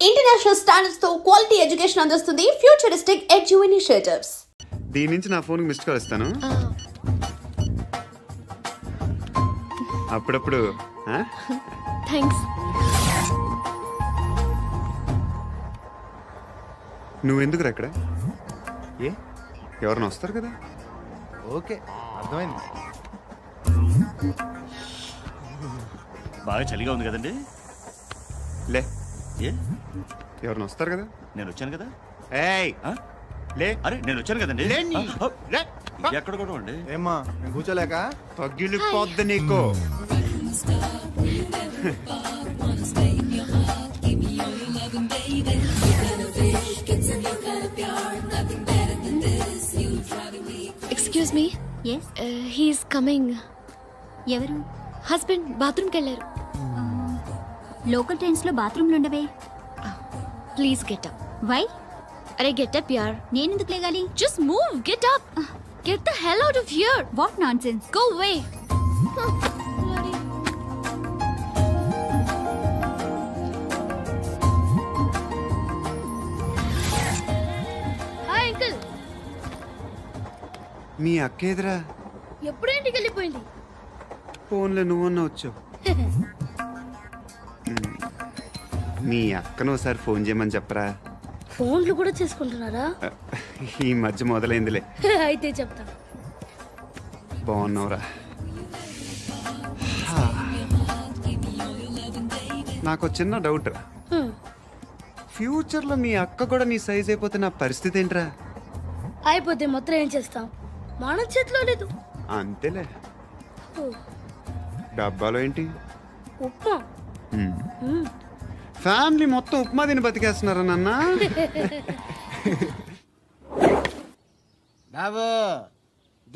International standards తో quality education అందిస్తుంది futuristic edu initiatives. దీని నుంచి నా ఫోన్కి మిస్డ్ కాల్ ఇస్తాను. అప్పుడప్పుడు థ్యాంక్స్. నువ్వెందుకురా ఇక్కడ? ఏ ఎవరైనా వస్తారు కదా? ఓకే, అర్థమైంది. బాగా చలిగా ఉంది కదండి. లే, ఏ ఎవరైనా వస్తారు కదా? నేను వచ్చాను కదా. ఏయ్ ఆ? లే, అరే నేను వచ్చాను కదండి. లేని. ఆ, లే. ఎక్కడ కూడా అండి. ఏమ్మా నేను కూర్చోలేక? పగిలిపోద్ది నీకు. Excuse me. Yes, he's coming. ఎవరు? హస్బెండ్ బాత్రూమ్కి వెళ్ళారు. లోకల్ ట్రైన్స్ లో బాత్రూమ్లు ఉండవే. Please get up. వై? అరే గెట్ అప్ యార్. నేనెందుకు లేగాలి? Just move, get up. Get the hell out of here. What nonsense. Go away. Hi uncle. మీ అక్క ఎదురా? ఎప్పుడు ఇంటికి వెళ్ళిపోయింది? ఫోన్లో నువ్వన్నా వచ్చావు. మీ అక్కను ఒకసారి ఫోన్ చేయమని చెప్పరా. ఫోన్లు కూడా చేసుకుంటున్నారా? ఈ మధ్య మొదలైందిలే. అయితే చెప్తా. బాగున్నావురా? నాకు చిన్న డౌట్ రా. ఫ్యూచర్లో మీ అక్క కూడా నీ సైజ్ అయిపోతే నా పరిస్థితి ఏంట్రా? అయిపోతే మొత్తం ఏం చేస్తాం? మన చేతిలో లేదు. అంతేలే. డబ్బాలో ఏంటి? ఉప్మా. ఫ్యామిలీ మొత్తం ఉప్మా తిని బతికేస్తున్నారా నాన్న? బాబు,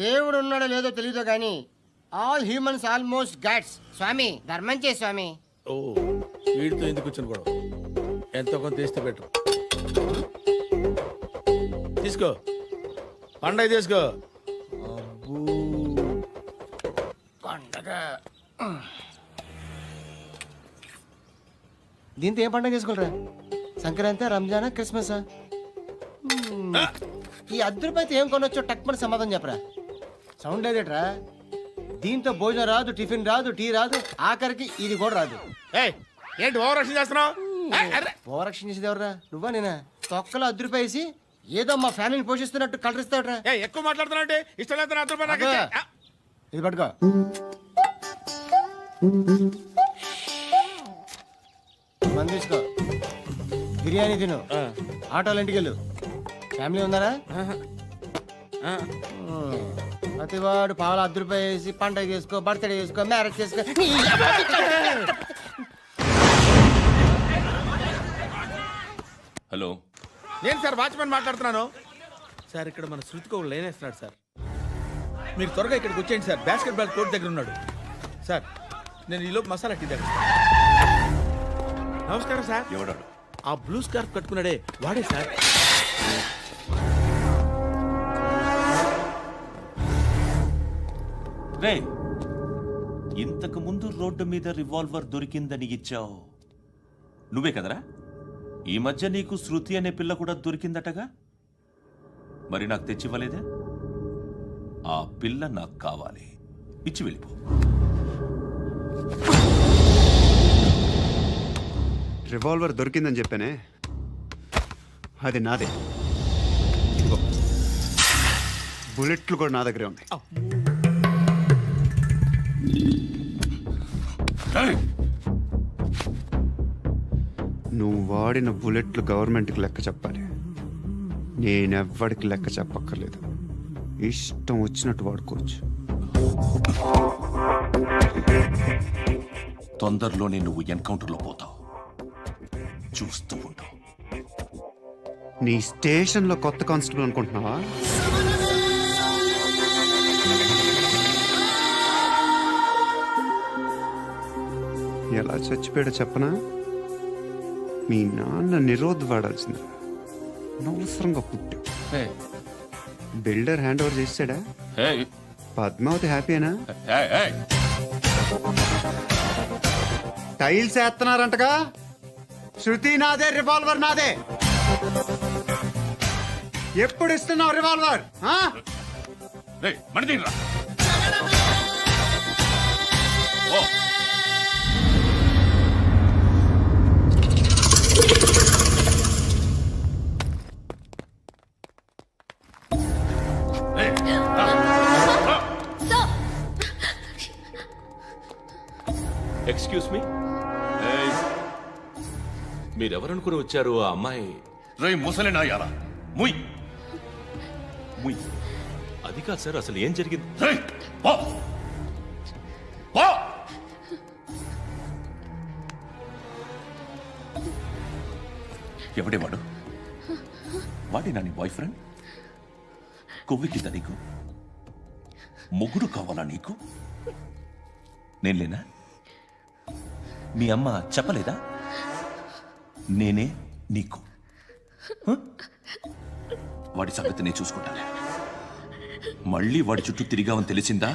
దేవుడు ఉన్నాడో లేదో తెలియదు కానీ ఆల్ హ్యూమన్స్ ఆల్మోస్ట్ గాడ్స్. స్వామి ధర్మం చే స్వామి. ఓ, వీడితో ఎందుకు వచ్చిన గొడవ? ఎంతో కొంత తీస్తే పెట్టు. తీసుకో, పండగ తీసుకో. పండగ దీంతో ఏం పండగ చేసుకుంటారా? సంక్రాంతి, రంజానా, క్రిస్మసా? ఈ రూపాయలతో ఏం కొనొచ్చో టక్మని సమాధానం చెప్పరా. సౌండ్ లేదేట్రా? దీంతో భోజనం రాదు, టిఫిన్ రాదు, టీ రాదు, ఆఖరికి ఇది కూడా రాదు. ఏయ్, ఏంటి ఓవర్ రక్షణ చేస్తున్నావు? ఓవరక్షణ చేసేది ఎవరా? నువ్వా నేనా? తొక్కలో రూపాయి వేసి ఏదో మా ఫ్యామిలీని పోషిస్తున్నట్టు కలరిస్తాడ్రా. ఎక్కువ మాట్లాడుతున్నావు అంటే ఇష్టం లేదు. రూపాయలు నాకు ఇచ్చే. ఆ, ఇది పట్టుకో. మంది తీసుకో, బిర్యానీ తిను, ఆటోలు ఇంటికి వెళ్ళు. ఫ్యామిలీ ఉన్నారా? ప్రతివాడు పావులు రూపాయలు వేసి పండగ చేసుకో, బర్త్డే చేసుకో, మ్యారేజ్ చేసుకో. హలో, నేను సార్ వాచ్మెన్ మాట్లాడుతున్నాను. సార్ ఇక్కడ మన శృతికి ఒక లైన్ వేస్తున్నాడు సార్. మీరు త్వరగా ఇక్కడికి వచ్చేయండి సార్. బాస్కెట్ బాల్ కోర్ట్ దగ్గర ఉన్నాడు సార్. నేను ఈలోపు మసాలా టీ దగ్గర. నమస్కారం సార్. ఎవడాడు? ఆ బ్లూ స్కార్ఫ్ కట్టుకున్నాడే వాడే సార్. రే, ఇంతకు ముందు రోడ్డు మీద రివాల్వర్ దొరికిందని ఇచ్చావు నువ్వే కదరా? ఈ మధ్య నీకు శృతి అనే పిల్ల కూడా దొరికిందటగా? మరి నాకు తెచ్చివ్వలేదే? ఆ పిల్ల నాకు కావాలి, ఇచ్చి వెళ్ళిపో. రివాల్వర్ దొరికిందని చెప్పానే, అది నాదే. ఇదిగో, బుల్లెట్లు కూడా నా దగ్గరే ఉన్నాయి. నువ్వు వాడిన బుల్లెట్లు గవర్నమెంట్కి లెక్క చెప్పాలి. నేనెవ్వడికి లెక్క చెప్పక్కర్లేదు. ఇష్టం వచ్చినట్టు వాడుకోవచ్చు. తొందరలోనే నువ్వు ఎన్కౌంటర్లో పోతావు, చూస్తూ ఉంటావు. నీ స్టేషన్లో కొత్త కానిస్టేబుల్ అనుకుంటున్నావా? ఎలా చచ్చిపోయాడో చెప్పనా? మీ నాన్న నిరోధ్ వాడాల్సింది. అనవసరంగా పుట్టావు. బిల్డర్ హ్యాండ్ ఓవర్ చేసాడా? పద్మావతి హ్యాపీనా? టైల్స్ వేస్తున్నారంటగా? శృతి నాదే, రివాల్వర్ నాదే. ఎప్పుడు ఇస్తున్నావు రివాల్వర్? ఆ? ఎక్స్క్యూజ్ మీ, మీరెవరనుకుని వచ్చారు? ఆ అమ్మాయి రే ముసలి నాయాలా, ముయ్ ముయ్. అది కాదు సార్, అసలు ఏం జరిగింది? రేయ్, పో. పో. ఎవడే వాడు? వాడేనా నీ బాయ్ ఫ్రెండ్? కొవ్వికిత నీకు? మొగుడు కావాలా నీకు? నేను లేనా? మీ అమ్మ చెప్పలేదా నేనే నీకు? హ? వాడి సంగతి నేను చూసుకుంటాను. మళ్ళీ వాడి చుట్టూ తిరిగావని తెలిసిందా?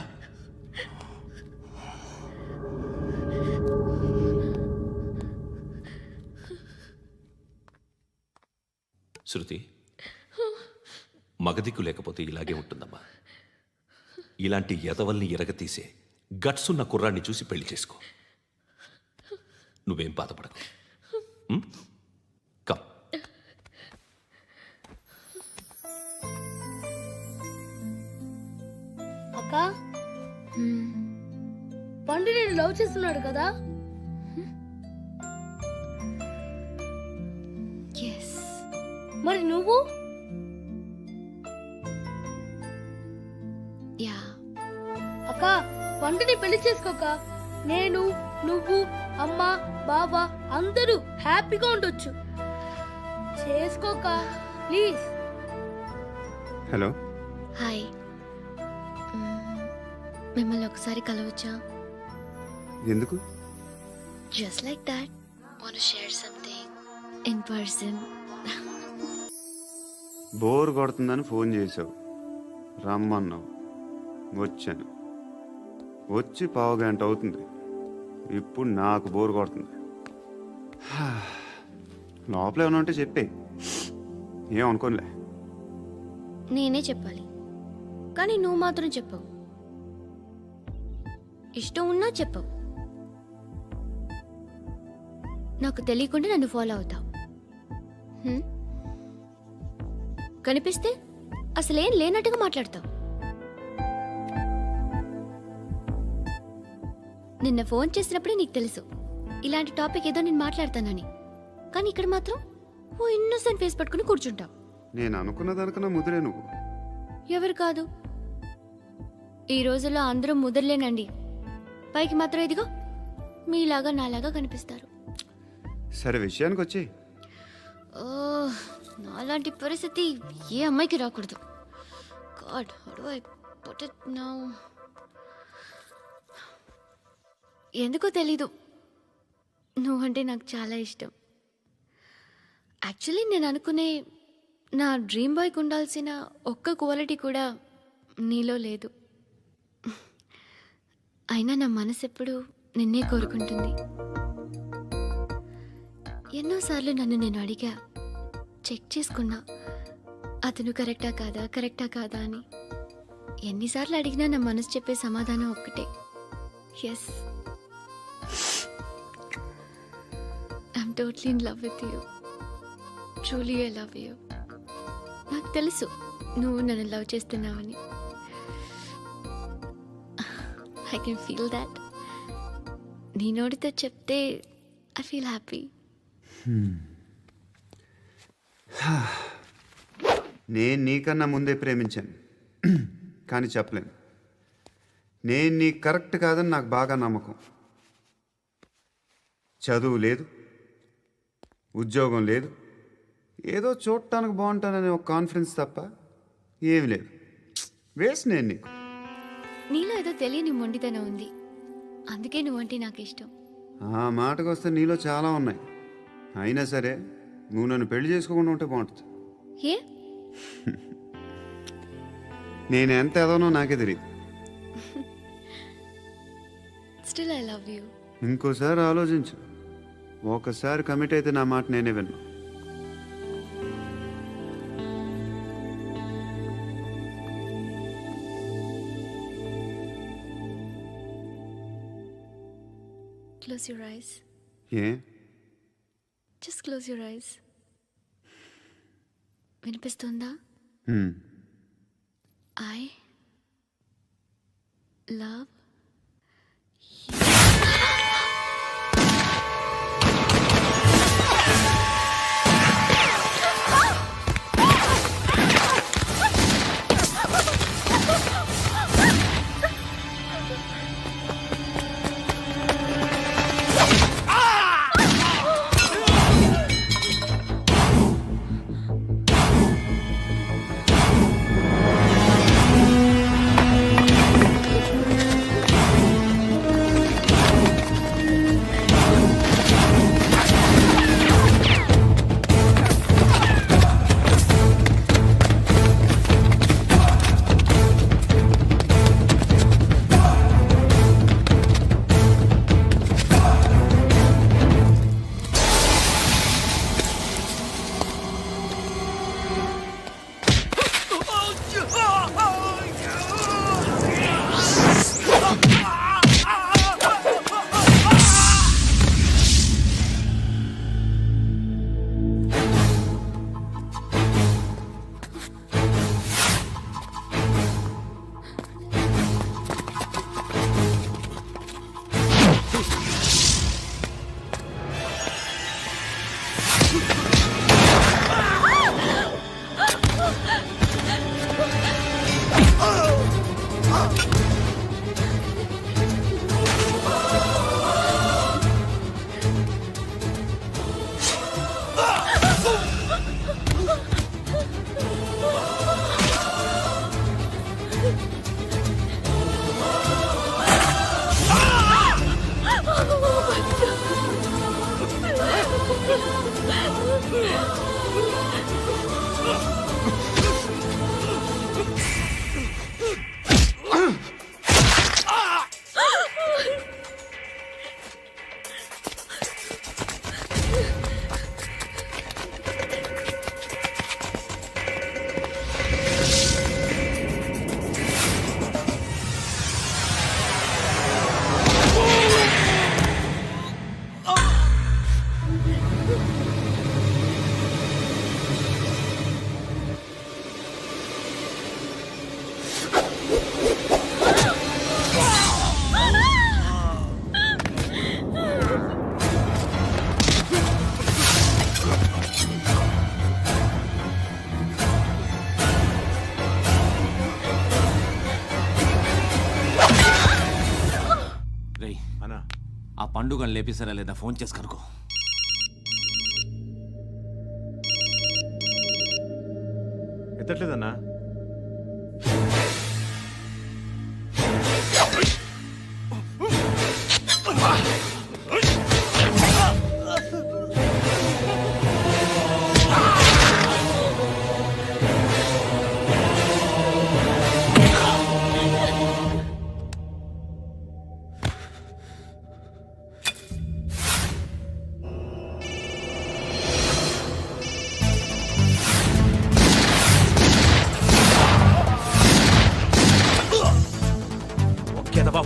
శృతి, మగదిక్కు లేకపోతే ఇలాగే ఉంటుందమ్మా. ఇలాంటి ఎదవల్ని ఎరగతీసే గట్స్ ఉన్న కుర్రాన్ని చూసి పెళ్లి చేసుకో. నువ్వేం బాధపడకు. కమ్. అక్క పండు నేను లవ్ చేస్తున్నాడు కదా? ఎస్. మరి నువ్వు? యా. అక్క పండుని పెళ్లి చేసుకోక నేను, నువ్వు, అమ్మ, బావ అందరూ హ్యాపీగా ఉండొచ్చు. చేసుకోక ప్లీజ్. హలో. హాయ్. మిమ్మల్ని ఒకసారి కలవచ్చా? ఎందుకు? Just like that. Want to share something in person. Bore కొడుతుందని ఫోన్ చేసావు, రమ్మన్నావు, వచ్చాను. వచ్చి 15 గంట అవుతుంది. ఇప్పుడు నాకు బోర్ కొడుతుంది. లోపల ఏమైనా ఉంటే చెప్పే, ఏమనుకోనిలే. నేనే చెప్పాలి, కానీ నువ్వు మాత్రం చెప్పవు. ఇష్టం ఉన్నా చెప్పవు. నాకు తెలియకుండా నన్ను ఫాలో అవుతావు. కనిపిస్తే అసలేం లేనట్టుగా మాట్లాడతావు. నిన్న ఫోన్ చేసినప్పుడే నీకు తెలుసు ఇలాంటి టాపిక్ ఏదో నేను మాట్లాడతానని. కానీ ఇక్కడ మాత్రం ఓ ఇన్నోసెంట్ ఫేస్ పట్టుకుని కూర్చుంటావు. నేను అనుకున్న దానికన్నా ముదిరే నువ్వు. ఎవరు కాదు, ఈ రోజుల్లో అందరూ ముదరలేనండి. పైకి మాత్రం ఇదిగో మీలాగా నాలాగా కనిపిస్తారు. సరే విషయానికి వచ్చి. నాలాంటి పరిస్థితి ఏ అమ్మాయికి రాకూడదు. God, how do I put it now? ఎందుకో తెలీదు, నువ్వంటే నాకు చాలా ఇష్టం. యాక్చువల్లీ నేను అనుకునే నా డ్రీమ్ బాయ్కి ఉండాల్సిన ఒక్క క్వాలిటీ కూడా నీలో లేదు. అయినా నా మనసు ఎప్పుడు నిన్నే కోరుకుంటుంది. ఎన్నోసార్లు నన్ను నేను అడిగా, చెక్ చేసుకున్నా అతను కరెక్టా కాదా అని. ఎన్నిసార్లు అడిగినా నా మనసు చెప్పే సమాధానం ఒక్కటే, yes, I'm totally in love with you. Truly I love you. నాకు తెలుసు నువ్వు నన్ను లవ్ చేస్తున్నావని. I can feel that. నీ నోటితో చెప్తే ఐ ఫీల్ హ్యాపీ. నేను నీకన్నా ముందే ప్రేమించాను, కానీ చెప్పలేను. నేను నీకు కరెక్ట్ కాదని నాకు బాగా నమ్మకం. చదువు లేదు, ఉద్యోగం లేదు, ఏదో చూడటానికి బాగుంటాననే ఒక కాన్ఫిడెన్స్ తప్ప ఏమి లేదు. వేస్ట్ నేను నీకు. నీలో ఏదో తెలియని మొండితనం ఉంది, అందుకే నువ్వంటే నాకు ఇష్టం. ఆ మాటకు వస్తే నీలో చాలా ఉన్నాయి. అయినా సరే నువ్వు నన్ను పెళ్లి చేసుకోకుండా ఉంటే బాగుంటుంది. ఏ? నేను ఎంత ఎదవనో నాకే తెలియదు. Still I love you. ఇంకోసారి ఆలోచించు. ఒకసారి కమిట్ అయితే నా మాట నేనే విన్నా. Close your eyes. A just close your eyes. వినిపిస్తుందా? హ్మ్. ఐ లవ్ ఆ పండుగను లేపేసారా లేదా ఫోన్ చేసి కనుకో. ఎత్తట్లేదన్నా.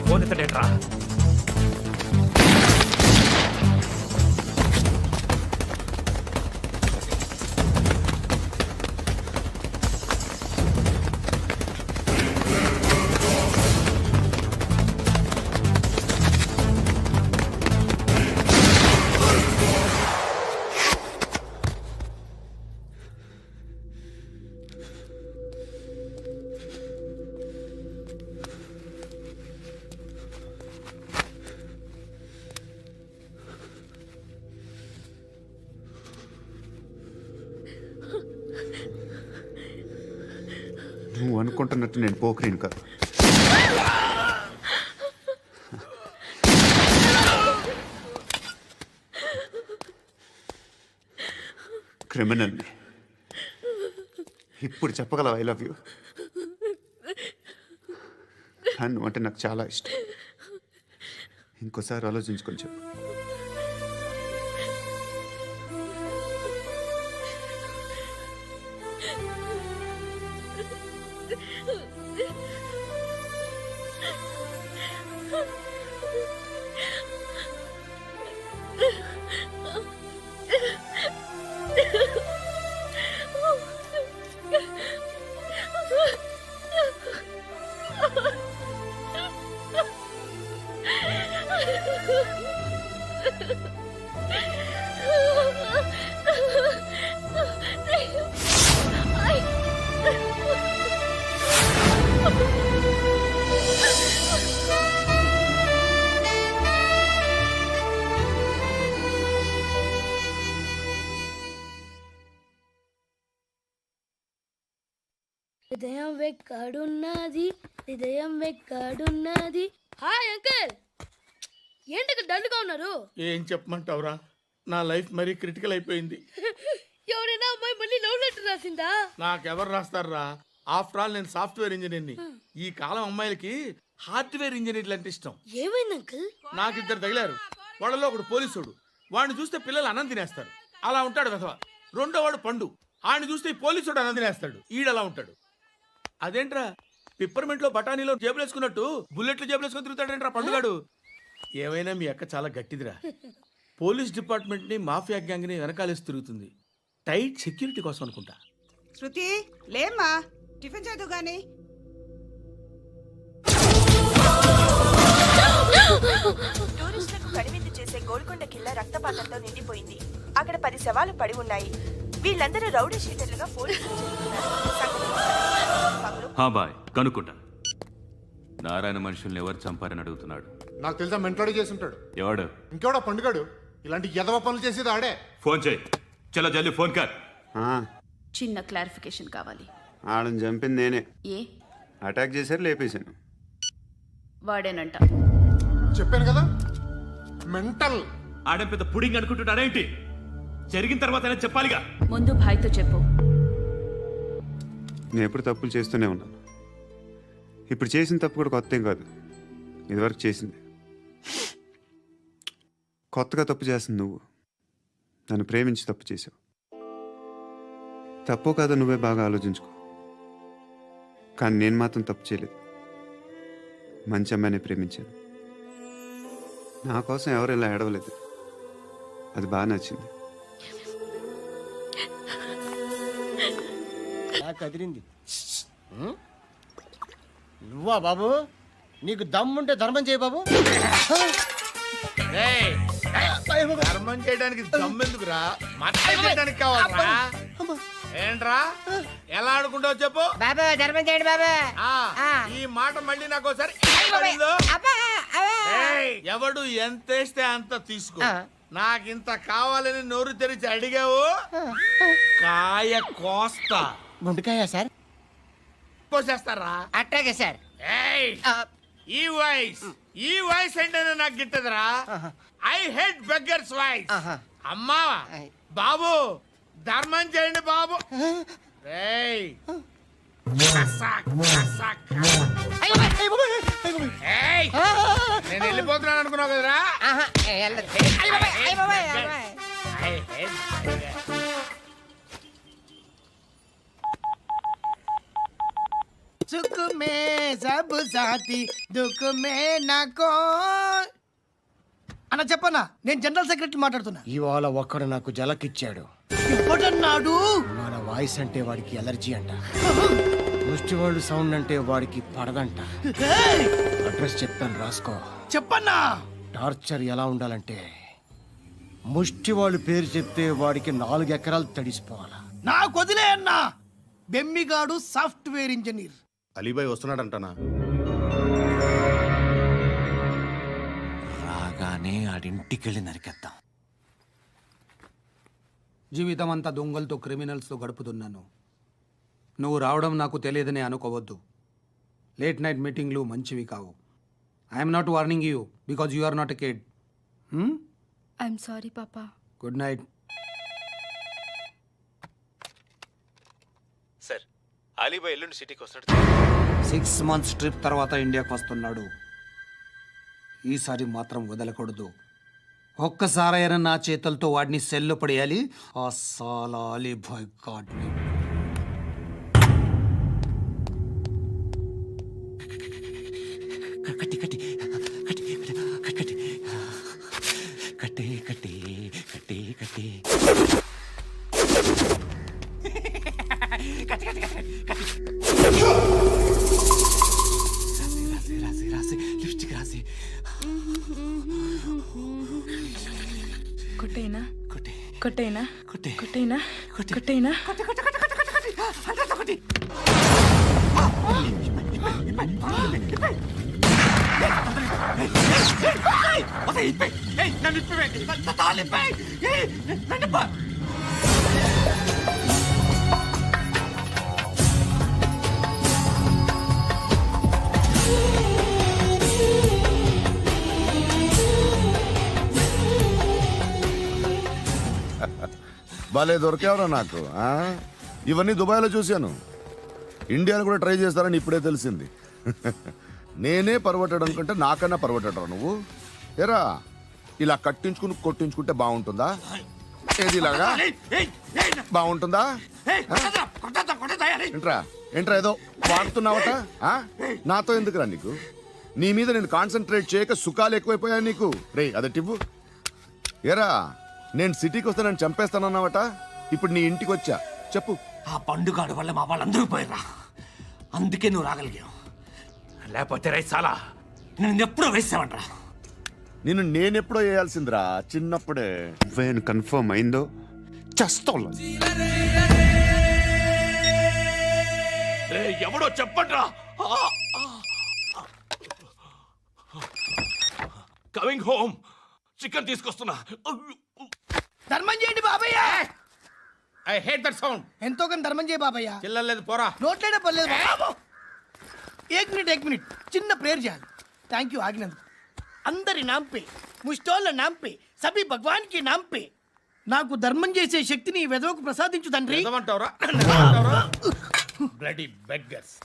ఫోన్ ఎత్తడేట్రా? నువ్వు అనుకుంటున్నట్టు నేను పోకరీని కాదు. క్రిమినల్ని. ఇప్పుడు చెప్పగలవా ఐ లవ్ యూ? నువ్వు అంటే నాకు చాలా ఇష్టం. ఇంకోసారి ఆలోచించుకొని చెప్పు. హృదయం వెక్కడున్నది, హృదయం వెక్కడున్నది. హాయ్ అంకుల్, ఏంటి డల్గా ఉన్నారు? ఏం చెప్పమంటావురా, నా లైఫ్ మరీ క్రిటికల్ అయిపోయింది. ఎవరైనా అమ్మాయి మళ్ళీ లవ్ లెటర్ రాసిందా? నాకెవరు రాస్తారా? ఆఫ్టర్ ఆల్ నేను సాఫ్ట్వేర్ ఇంజనీర్ని. ఈ కాలం అమ్మాయిలకి హార్డ్వేర్ ఇంజనీర్లు అంటే ఇష్టం. ఏమైంది అంకుల్? నాకు ఇద్దరు తగిలారు. వాళ్ళలో ఒకడు పోలీసుడు. వాడిని చూస్తే పిల్లలు అన్నం తినేస్తారు, అలా ఉంటాడు వెధవ. రెండో వాడు పండు. ఆయన చూస్తే ఈ పోలీసుడు అన్నం తినేస్తాడు, ఈడలా ఉంటాడు. అదేంట్రా, పిప్పర్మెంట్ లో బఠానీలో జేబులు వేసుకున్నట్టు బుల్లెట్లు జేబులు వేసుకుని తిరుగుతాడేంట్రా పండుగాడు. ఏమైనా మీ అక్క చాలా గట్టిదిరా. పోలీస్ డిపార్ట్మెంట్ ని మాఫియా గ్యాంగ్ ని వెనకాలేసి తిరుగుతుంది. టైట్ సెక్యూరిటీ కోసం అనుకుంటా. శృతి లేమ్మా, టిఫిన్ చేదు గాని. టూరిస్టులకు కనువిందు చేసే గోల్కొండ కిల్లా రక్తపాతంతో నిండిపోయింది. అక్కడ 10 శవాలు పడి ఉన్నాయి. వీళ్ళందరూ రౌడీ షీటర్లుగా పోలీసులు బాయ్ కనుక్కుంటా. నారాయణ మనుషుల్ని ఎవరు చంపారని అడుగుతున్నాడు. నాకు తెలుసా మెంటోడి చేసి ఉంటాడు. ఎవడు? ఇంకెవడో పండుగాడు. ఇలాంటి ఎదవ పనులు చేసేది ఆడే. ఫోన్ చేయి. చలో జల్దీ ఫోన్ కర్. చిన్న క్లారిఫికేషన్ కావాలి. ఆడని చంపింది నేనే. ఏ? అటాక్ చేశారు, లేపేశాను. వాడేనంట. చెప్పాను కదా, మెంటల్. ఆడే పెద్ద పుడింగ్ అనుకుంటున్నాడేంటి? జరిగిన తర్వాత అయినా చెప్పాలిగా. ముందు భాయ్తో చెప్పు. నేను ఎప్పుడు తప్పులు చేస్తూనే ఉన్నాను. ఇప్పుడు చేసిన తప్పు కూడా కొత్త ఏం కాదు, ఇదివరకు చేసింది. కొత్తగా తప్పు చేస్తుంది నువ్వు. నన్ను ప్రేమించి తప్పు చేసావు. తప్పో కాదో నువ్వే బాగా ఆలోచించుకో. కానీ నేను మాత్రం తప్పు చేయలేదు. మంచి అమ్మాయిని ప్రేమించాను. నా కోసం ఎవరు ఇలా ఏడవలేదు. అది బాగా నచ్చింది. కదిరింది. నువ్వా బాబు? నీకు దమ్ముంటే ధర్మం చేయి బాబు. ధర్మం చేయడానికి దమ్మెందుకురా, మతం చేయడానికి కావాలరా. ఏంట్రా ఎలా ఆడుకుంటావు చెప్పు బాబా, ధర్మం చేయండి బాబా. ఈ మాట మళ్ళీ నాకు ఒకసారి ఎవడు ఎంత వేస్తే అంత తీసుకో. నాకింత కావాలని నోరు తెరిచి అడిగావు, కాయ కోస్తా. గుండెకాయ సార్? కోసేస్తారా? అట్టాగే సార్. ఈ వాయిస్ ఏంటనే నాకు గిట్టదురా. I hate beggars voice. అమ్మా బాబు, ధర్మం చేయండి బాబు. నేను వెళ్ళిపోతున్నాను అనుకున్నావు కదరా. సుఖ మే సబ్ సాథీ దుఃఖ మే నాకో. అన్న చెప్పన్నా, నేను జనరల్ సెక్రటరీ మాట్లాడుతున్నా. ఇవాళ ఒక్కడు నాకు జలకిచ్చాడు. ఎవడన్నాడు? మన వాయిస్ అంటే వాడికి ఎలర్జీ అంట. ముష్టివాళ్ళు సౌండ్ అంటే వాడికి పడదంట. అడ్రస్ చెప్తాను, రాసుకో. చెప్పన్నా. టార్చర్ ఎలా ఉండాలంటే, ముష్టివాళ్ళు పేరు చెప్తే వాడికి 4 ఎకరాలు తడిసిపోవాలా. నాకు వదిలే అన్నా. బెమ్మిగాడు సాఫ్ట్వేర్ ఇంజనీర్. అలీబాయ్ వస్తున్నాడంటనా? రాగానే ఆడింటికెళ్ళి నరికేద్దాం. జీవితం అంతా దొంగలతో, క్రిమినల్స్తో గడుపుతున్నాను. నువ్వు రావడం నాకు తెలియదని అనుకోవద్దు. లేట్ నైట్ మీటింగ్లు మంచివి కావు. I'm not warning you because you are not a kid. I'm sorry papa. Good night. Sir, Alibhai ఎల్లుండి సిటీకి వస్తాడు. 6 months ట్రిప్ తర్వాత ఇండియాకి వస్తున్నాడు. ఈసారి మాత్రం వదలకూడదు. ఒక్కసారైనా నా చేతులతో వాడిని సెల్లు పడేయాలి. ఆ సాలా అలీబాయ్ గాడ్ని. కొట్టైనా కొట్టైనా కొట్టైనా భలే దొరికేవరా నాకు ఆ? ఇవన్నీ దుబాయ్లో చూశాను. ఇండియాలో కూడా ట్రై చేస్తారని ఇప్పుడే తెలిసింది. నేనే పర్వటాడు అనుకుంటే నాకన్నా పర్వటాడరా నువ్వు. ఏరా ఇలా కట్టించుకుని కొట్టించుకుంటే బాగుంటుందా? ఏది ఇలాగా బాగుంటుందా? ఏంట్రా ఏంట్రా ఏదో వాడుతున్నావట? ఆ? నాతో ఎందుకురా నీకు? నీ మీద నేను కాన్సన్ట్రేట్ చేయక సుఖాలు ఎక్కువైపోయా నీకు. రే అదటివ్వు. ఏరా నేను సిటీకి వస్తే నన్ను చంపేస్తానన్నావట, ఇప్పుడు నీ ఇంటికి వచ్చా. చెప్పు. ఆ పండుగాడు వల్ల మా వాళ్ళందరూ పోయిరా, అందుకే నువ్వు రాగలిగావు. లేకపోతే రైసాలా నేను ఎప్పుడో వేసావంట్రా. నేనెప్పుడో వేయాల్సిందిరా చిన్నప్పుడే. నువ్వేను కన్ఫర్మ్ అయిందో చస్తావు. ఎవడో చెప్పట్రా. Coming home. చికెన్ తీసుకొస్తున్నా. ధర్మం చేయండి బాబయ్య. I hate that sound. ఎంతో కొంత ధర్మం చేయ బాబయ్య. చిల్లలేదు పోరా. నోట్లేనే పర్లేదు బాబు. ఏక్ మినిట్ చిన్న ప్రేయర్ చేయాలి. థ్యాంక్ యూ ఆగినందుకు. అందరి నాంపే ముష్టోళ్ళ నాంపే సభీ భగవాన్ కి నాంపే నాకు ధర్మం చేసే శక్తిని ఈ వెదవకు ప్రసాదించు తండ్రి. ఏమంటావురా? Bloody beggars.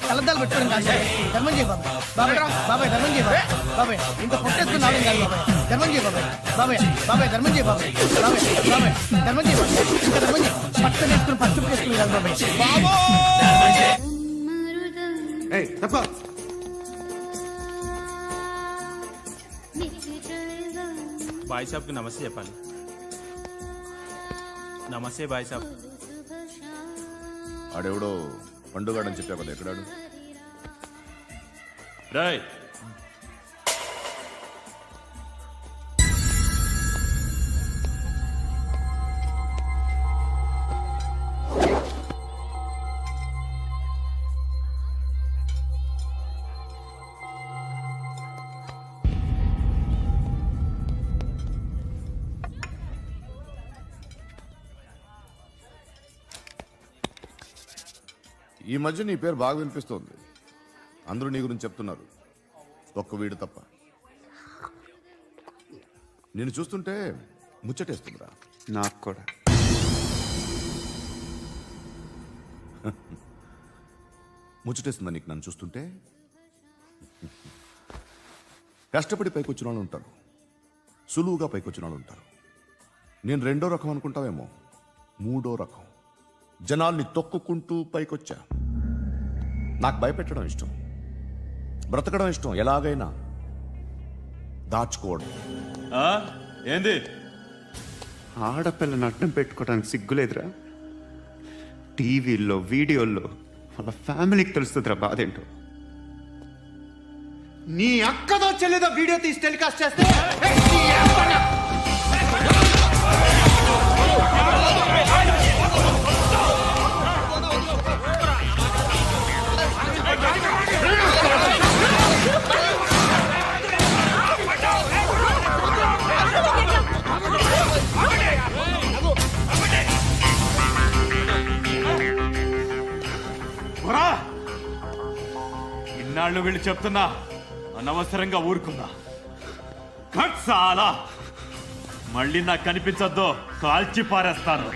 కలద్దాలు పెట్టుకోండి కాదు. ధర్మం చేయ బాబాయ్. బాబాయ్ ధర్మం చేయ బాబాయ్. ఇంత పొట్టేసుకుని రావడం కాదు బాబాయ్. ధర్మం చేయ బాబాయ్. ధర్మం చేయ బాబాయ్. ధర్మం చేయ బాబాయ్. ఇంకా ధర్మం చేయ. పచ్చని వేసుకుని పచ్చి వేసుకుని కాదు బాబాయ్. బాయ్ సాబ్కి నమస్తే చెప్పాలి. నమస్తే బాయ్ సాబ్. ఆడెవడో పండుగాడని చెప్పావు కదా, ఎక్కడాడు? రాయ్ ఈ మధ్య నీ పేరు బాగా వినిపిస్తోంది. అందరూ నీ గురించి చెప్తున్నారు, ఒక్క వీడు తప్ప. నేను చూస్తుంటే ముచ్చటేస్తుందిరా. నాకు కూడా. ముచ్చటేస్తుందా నీకు నన్ను చూస్తుంటే? కష్టపడి పైకొచ్చిన వాళ్ళు ఉంటారు, సులువుగా పైకొచ్చిన వాళ్ళు ఉంటారు. నేను రెండో రకం అనుకుంటావేమో, మూడో రకం. జనాల్ని తొక్కుకుంటూ పైకొచ్చా. నాకు భయపెట్టడం ఇష్టం, బ్రతకడం ఇష్టం, ఎలాగైనా దాచుకోవడం. ఏంది? ఆడపిల్లని అడ్డం పెట్టుకోవడానికి సిగ్గులేదురా? టీవీల్లో వీడియోల్లో వాళ్ళ ఫ్యామిలీకి తెలుస్తుందిరా బాధ ఏంటో. నీ అక్కదో చెల్లిదో వీడియో తీసి టెలికాస్ట్ చేస్తే ఇన్నాళ్ళు వీళ్ళు చెప్తున్నా అనవసరంగా ఊరుకున్నా. చాలా మళ్ళీ నాకు కనిపించొద్దు, కాల్చి పారేస్తాను.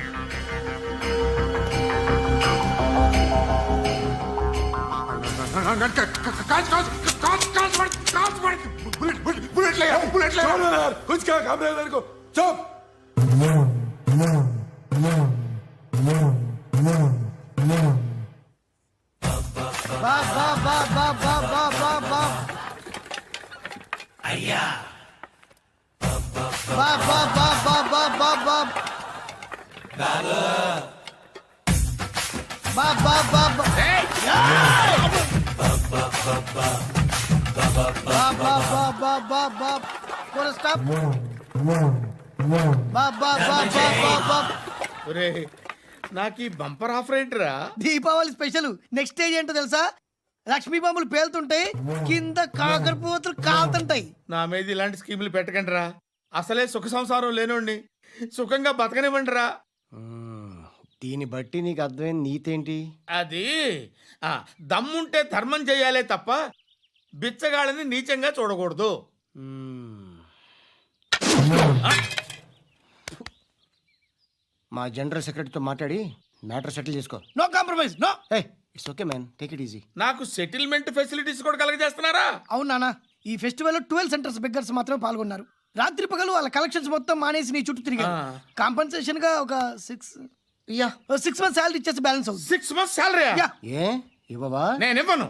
బా బా బా బా బా బా బా బా బా బా బా బా బా బా బా బా బా పూర స్టాప్ బా బా బా బా బా బా ఒరే నాకు ఈ బంపర్ ఆఫర్ ఏంటిరా? దీపావళి స్పెషల్ నెక్స్ట్ స్టేజ్ ఏంటో తెలుసా? లక్ష్మీ బాంబులు పేలుతుంటాయి, కింద కాకరపోతులు కాలుతుంటాయి. నా మీద ఇలాంటి స్కీములు పెట్టకండి రా. అసలే సుఖ సంసారం లేనోడిని సుఖంగా బతకనివ్వండి రా. దీన్ని బట్టి నీకు అర్థమైంది నీతేంటి? అది దమ్ముంటే ధర్మం చేయాలే తప్ప బిచ్చగాళ్ళని నీచంగా చూడకూడదు. మా జనరల్ సెక్రటరీతో మాట్లాడి మ్యాటర్ సెటిల్ చేసుకో. No compromise, no. It's okay man, take it easy. నాకు సెటిల్మెంట్ ఫెసిలిటీస్ కూడా కలగజేస్తున్నారా? అవును నాన్న, ఈ ఫెస్టివల్ 12 సెంటర్స్ బెగ్గర్స్ మాత్రమే పాల్గొన్నారు. రాత్రి పగలు వాళ్ళ కలెక్షన్స్ మొత్తం మానేసి నీ చుట్టూ తిరిగారు. కాంపన్సేషన్ గా ఒక 6 months శాలరీ ఇచ్చేసి బ్యాలెన్స్ అవుతుంది. 6 months శాలరీ? ఏ ఇవ్వవా? నేను ఇవ్వను.